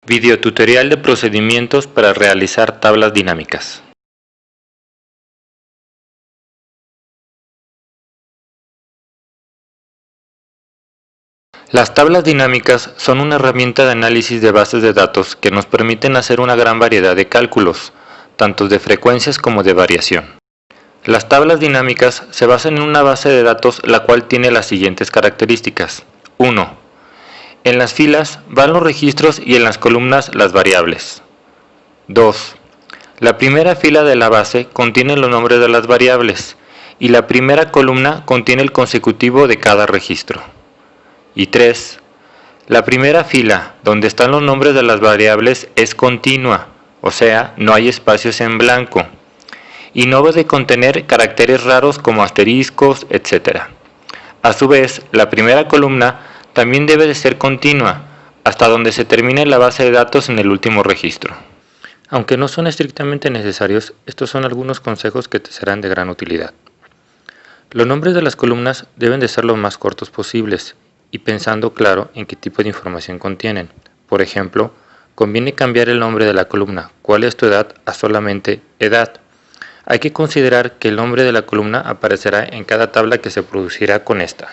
Videotutorial de procedimientos para realizar tablas dinámicas. Las tablas dinámicas son una herramienta de análisis de bases de datos que nos permiten hacer una gran variedad de cálculos, tanto de frecuencias como de variación. Las tablas dinámicas se basan en una base de datos la cual tiene las siguientes características. 1. En las filas van los registros y en las columnas las variables. 2. La primera fila de la base contiene los nombres de las variables y la primera columna contiene el consecutivo de cada registro. Y 3. La primera fila, donde están los nombres de las variables, es continua, o sea, no hay espacios en blanco, y no debe contener caracteres raros como asteriscos, etc. A su vez, la primera columna también debe de ser continua, hasta donde se termine la base de datos en el último registro. Aunque no son estrictamente necesarios, estos son algunos consejos que te serán de gran utilidad. Los nombres de las columnas deben de ser lo más cortos posibles, y pensando claro en qué tipo de información contienen. Por ejemplo, conviene cambiar el nombre de la columna ¿cuál es tu edad? A solamente edad. Hay que considerar que el nombre de la columna aparecerá en cada tabla que se producirá con esta.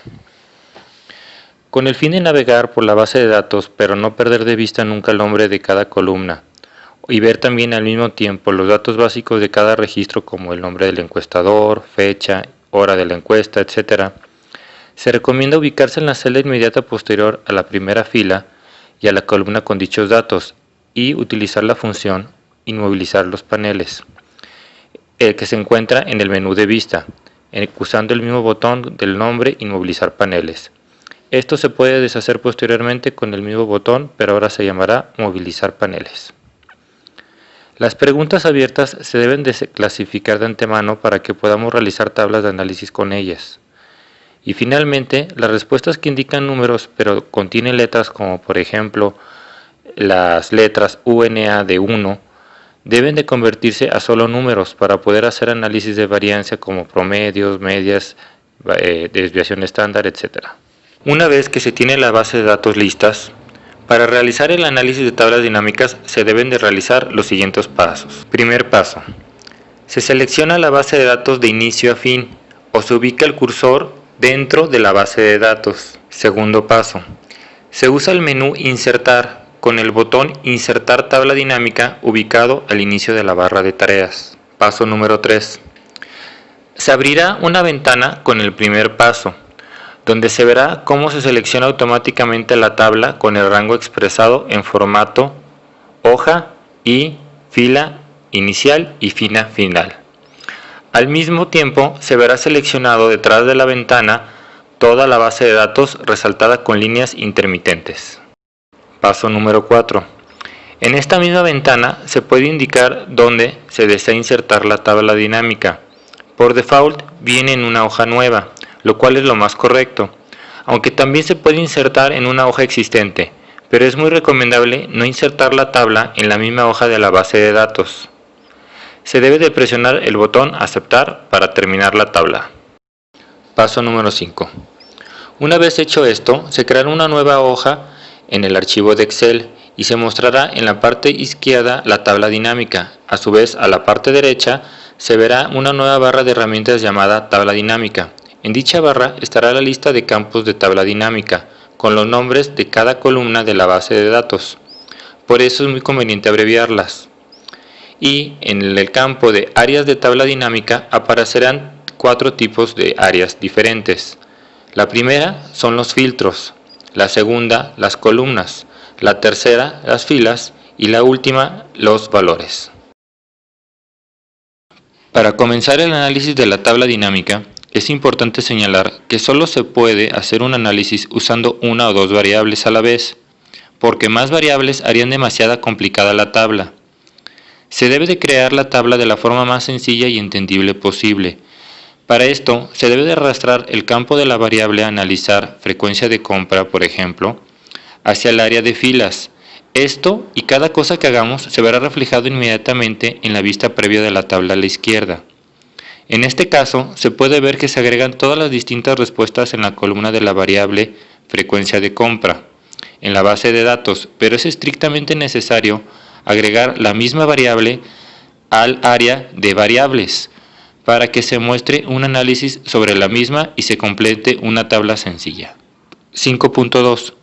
Con el fin de navegar por la base de datos, pero no perder de vista nunca el nombre de cada columna, y ver también al mismo tiempo los datos básicos de cada registro como el nombre del encuestador, fecha, hora de la encuesta, etc., se recomienda ubicarse en la celda inmediata posterior a la primera fila y a la columna con dichos datos y utilizar la función inmovilizar los paneles, el que se encuentra en el menú de vista, usando el mismo botón del nombre inmovilizar paneles. Esto se puede deshacer posteriormente con el mismo botón, pero ahora se llamará movilizar paneles. Las preguntas abiertas se deben de clasificar de antemano para que podamos realizar tablas de análisis con ellas. Y finalmente, las respuestas que indican números pero contienen letras como por ejemplo las letras UNA de 1 deben de convertirse a solo números para poder hacer análisis de variancia como promedios, medias, desviación estándar, etc. Una vez que se tiene la base de datos listas, para realizar el análisis de tablas dinámicas se deben de realizar los siguientes pasos. Primer paso. Se selecciona la base de datos de inicio a fin o se ubica el cursor dentro de la base de datos. Segundo paso. Se usa el menú Insertar con el botón Insertar tabla dinámica ubicado al inicio de la barra de tareas. Paso número 3. Se abrirá una ventana con el primer paso, donde se verá cómo se selecciona automáticamente la tabla con el rango expresado en formato hoja y fila inicial y fila final. Al mismo tiempo se verá seleccionado detrás de la ventana toda la base de datos resaltada con líneas intermitentes. Paso número 4. En esta misma ventana se puede indicar dónde se desea insertar la tabla dinámica. Por default viene en una hoja nueva, lo cual es lo más correcto, aunque también se puede insertar en una hoja existente, pero es muy recomendable no insertar la tabla en la misma hoja de la base de datos. Se debe de presionar el botón Aceptar para terminar la tabla. Paso número 5. Una vez hecho esto, se creará una nueva hoja en el archivo de Excel y se mostrará en la parte izquierda la tabla dinámica. A su vez, a la parte derecha se verá una nueva barra de herramientas llamada tabla dinámica. En dicha barra estará la lista de campos de tabla dinámica con los nombres de cada columna de la base de datos. Por eso es muy conveniente abreviarlas. Y en el campo de áreas de tabla dinámica aparecerán 4 tipos de áreas diferentes. La primera son los filtros, la segunda las columnas, la tercera las filas y la última los valores. Para comenzar el análisis de la tabla dinámica es importante señalar que solo se puede hacer un análisis usando una o dos variables a la vez, porque más variables harían demasiado complicada la tabla. Se debe de crear la tabla de la forma más sencilla y entendible posible. Para esto, se debe de arrastrar el campo de la variable a analizar frecuencia de compra, por ejemplo, hacia el área de filas. Esto y cada cosa que hagamos se verá reflejado inmediatamente en la vista previa de la tabla a la izquierda. En este caso, se puede ver que se agregan todas las distintas respuestas en la columna de la variable frecuencia de compra. en la base de datos, pero es estrictamente necesario agregar la misma variable al área de variables para que se muestre un análisis sobre la misma y se complete una tabla sencilla. 5.2.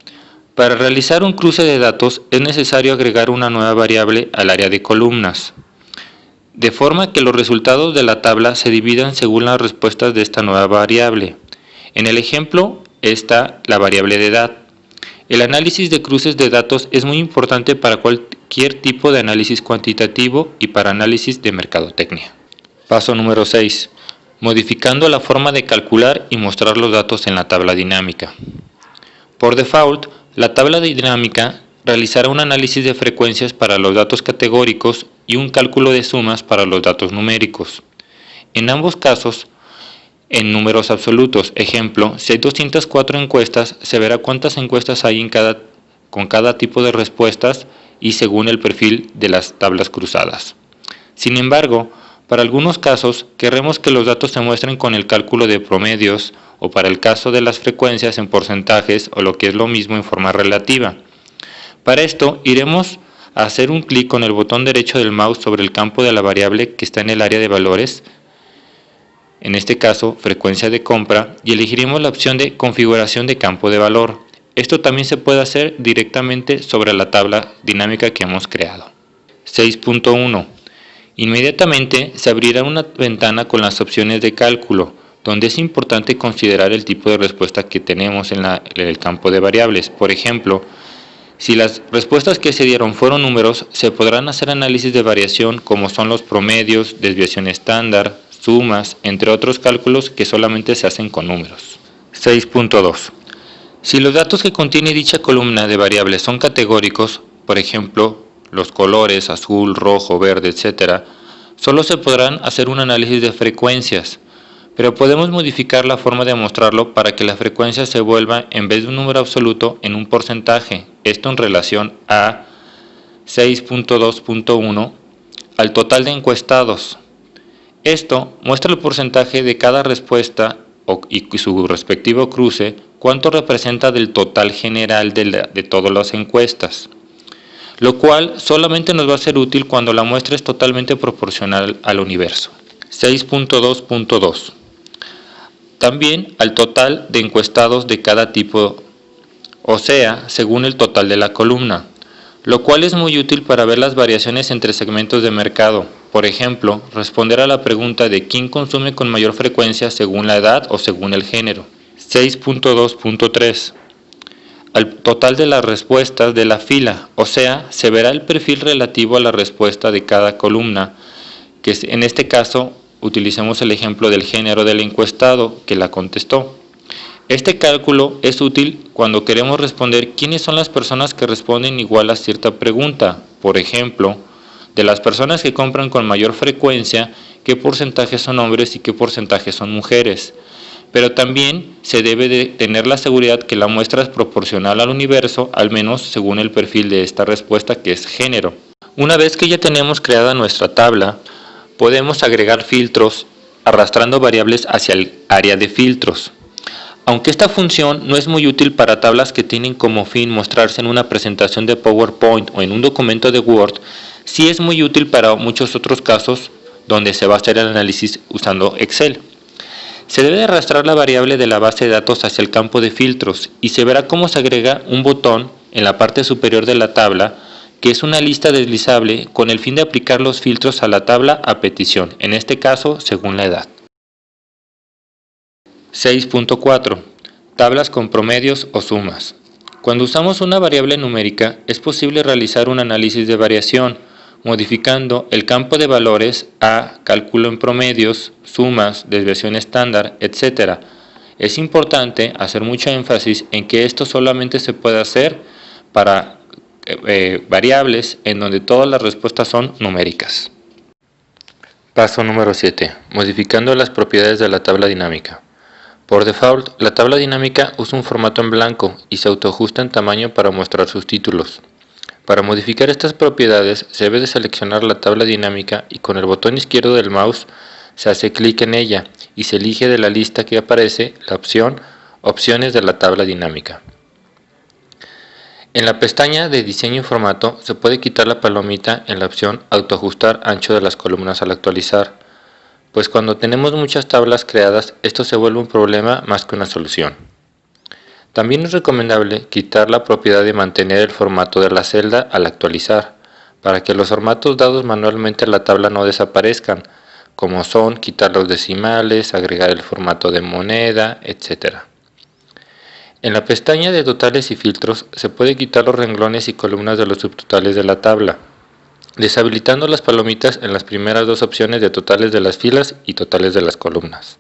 Para realizar un cruce de datos es necesario agregar una nueva variable al área de columnas, de forma que los resultados de la tabla se dividan según las respuestas de esta nueva variable. En el ejemplo está la variable de edad. El análisis de cruces de datos es muy importante para cualquier tipo de análisis cuantitativo y para análisis de mercadotecnia. Paso número 6. Modificando la forma de calcular y mostrar los datos en la tabla dinámica. Por default, la tabla dinámica realizará un análisis de frecuencias para los datos categóricos y un cálculo de sumas para los datos numéricos. En ambos casos, en números absolutos, ejemplo, si hay 204 encuestas, se verá cuántas encuestas hay con cada tipo de respuestas y según el perfil de las tablas cruzadas. Sin embargo, para algunos casos, querremos que los datos se muestren con el cálculo de promedios o para el caso de las frecuencias en porcentajes o lo que es lo mismo en forma relativa. Para esto, iremos a hacer un clic con el botón derecho del mouse sobre el campo de la variable que está en el área de valores, en este caso frecuencia de compra, y elegiremos la opción de configuración de campo de valor. Esto también se puede hacer directamente sobre la tabla dinámica que hemos creado. 6.1. Inmediatamente se abrirá una ventana con las opciones de cálculo, donde es importante considerar el tipo de respuesta que tenemos en el campo de variables. Por ejemplo, si las respuestas que se dieron fueron números, se podrán hacer análisis de variación como son los promedios, desviación estándar, sumas, entre otros cálculos que solamente se hacen con números. 6.2. Si los datos que contiene dicha columna de variables son categóricos, por ejemplo, los colores azul, rojo, verde, etc., solo se podrán hacer un análisis de frecuencias, pero podemos modificar la forma de mostrarlo para que la frecuencia se vuelva, en vez de un número absoluto, en un porcentaje, esto en relación a 6.2.1 al total de encuestados. Esto muestra el porcentaje de cada respuesta y su respectivo cruce, cuánto representa del total general de todas las encuestas, lo cual solamente nos va a ser útil cuando la muestra es totalmente proporcional al universo. 6.2.2. También al total de encuestados de cada tipo, o sea, según el total de la columna, lo cual es muy útil para ver las variaciones entre segmentos de mercado. Por ejemplo, responder a la pregunta de quién consume con mayor frecuencia según la edad o según el género. 6.2.3. Al total de las respuestas de la fila, o sea, se verá el perfil relativo a la respuesta de cada columna, que en este caso utilicemos el ejemplo del género del encuestado que la contestó. Este cálculo es útil cuando queremos responder quiénes son las personas que responden igual a cierta pregunta. Por ejemplo, de las personas que compran con mayor frecuencia, qué porcentaje son hombres y qué porcentaje son mujeres. Pero también se debe de tener la seguridad que la muestra es proporcional al universo, al menos según el perfil de esta respuesta, que es género. Una vez que ya tenemos creada nuestra tabla, podemos agregar filtros arrastrando variables hacia el área de filtros. Aunque esta función no es muy útil para tablas que tienen como fin mostrarse en una presentación de PowerPoint o en un documento de Word, sí es muy útil para muchos otros casos donde se va a hacer el análisis usando Excel. Se debe arrastrar la variable de la base de datos hacia el campo de filtros y se verá cómo se agrega un botón en la parte superior de la tabla, que es una lista deslizable con el fin de aplicar los filtros a la tabla a petición, en este caso según la edad. 6.4. Tablas con promedios o sumas. Cuando usamos una variable numérica, es posible realizar un análisis de variación, modificando el campo de valores a cálculo en promedios, sumas, desviación estándar, etc. Es importante hacer mucho énfasis en que esto solamente se puede hacer para variables en donde todas las respuestas son numéricas. Paso número 7. Modificando las propiedades de la tabla dinámica. Por default, la tabla dinámica usa un formato en blanco y se autoajusta en tamaño para mostrar sus títulos. Para modificar estas propiedades se debe de seleccionar la tabla dinámica y con el botón izquierdo del mouse se hace clic en ella y se elige de la lista que aparece la opción Opciones de la tabla dinámica. En la pestaña de Diseño y Formato se puede quitar la palomita en la opción Autoajustar ancho de las columnas al actualizar, pues cuando tenemos muchas tablas creadas esto se vuelve un problema más que una solución. También es recomendable quitar la propiedad de mantener el formato de la celda al actualizar, para que los formatos dados manualmente a la tabla no desaparezcan, como son quitar los decimales, agregar el formato de moneda, etc. En la pestaña de totales y filtros se puede quitar los renglones y columnas de los subtotales de la tabla, deshabilitando las palomitas en las primeras dos opciones de totales de las filas y totales de las columnas.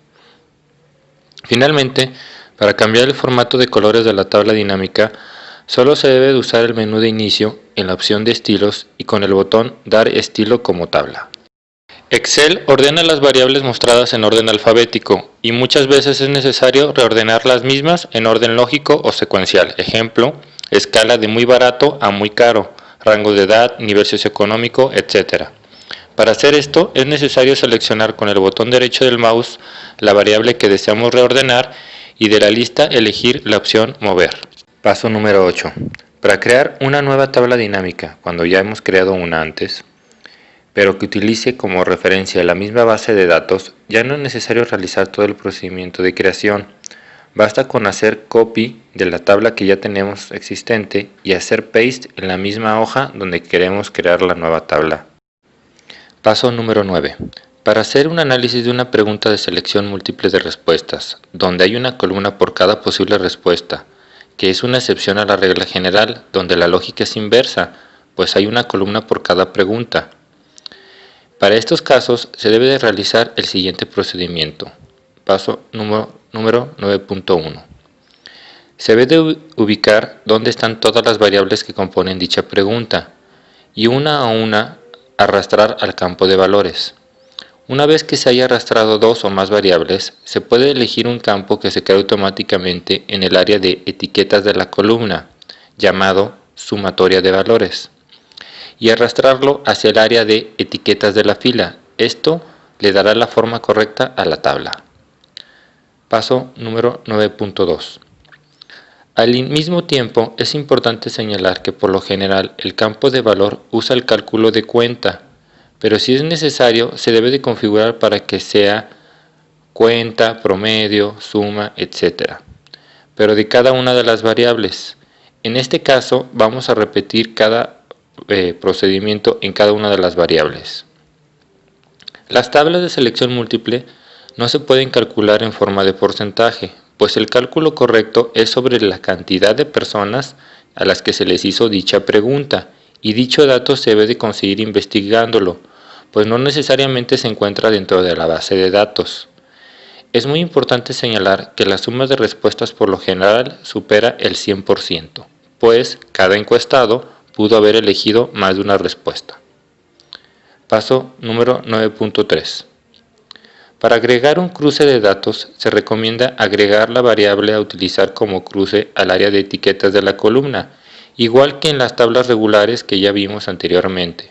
Finalmente, para cambiar el formato de colores de la tabla dinámica, solo se debe de usar el menú de inicio en la opción de estilos y con el botón Dar estilo como tabla. Excel ordena las variables mostradas en orden alfabético y muchas veces es necesario reordenar las mismas en orden lógico o secuencial. Ejemplo, escala de muy barato a muy caro, rango de edad, nivel socioeconómico, etc. Para hacer esto es necesario seleccionar con el botón derecho del mouse la variable que deseamos reordenar y de la lista elegir la opción Mover. Paso número 8. Para crear una nueva tabla dinámica cuando ya hemos creado una antes, pero que utilice como referencia la misma base de datos, ya no es necesario realizar todo el procedimiento de creación. Basta con hacer copy de la tabla que ya tenemos existente y hacer paste en la misma hoja donde queremos crear la nueva tabla. Paso número 9. Para hacer un análisis de una pregunta de selección múltiple de respuestas, donde hay una columna por cada posible respuesta, que es una excepción a la regla general, donde la lógica es inversa, pues hay una columna por cada pregunta. Para estos casos se debe de realizar el siguiente procedimiento. Paso número 9.1. Se debe de ubicar dónde están todas las variables que componen dicha pregunta y una a una arrastrar al campo de valores. Una vez que se haya arrastrado dos o más variables, se puede elegir un campo que se crea automáticamente en el área de etiquetas de la columna, llamado sumatoria de valores, y arrastrarlo hacia el área de etiquetas de la fila. Esto le dará la forma correcta a la tabla. Paso número 9.2. Al mismo tiempo, es importante señalar que por lo general el campo de valor usa el cálculo de cuenta, pero si es necesario se debe de configurar para que sea cuenta, promedio, suma, etc. pero de cada una de las variables. En este caso vamos a repetir cada procedimiento en cada una de las variables. Las tablas de selección múltiple no se pueden calcular en forma de porcentaje, pues el cálculo correcto es sobre la cantidad de personas a las que se les hizo dicha pregunta, y dicho dato se debe de conseguir investigándolo, pues no necesariamente se encuentra dentro de la base de datos. Es muy importante señalar que la suma de respuestas por lo general supera el 100%, pues cada encuestado pudo haber elegido más de una respuesta. Paso número 9.3. Para agregar un cruce de datos, se recomienda agregar la variable a utilizar como cruce al área de etiquetas de la columna, igual que en las tablas regulares que ya vimos anteriormente.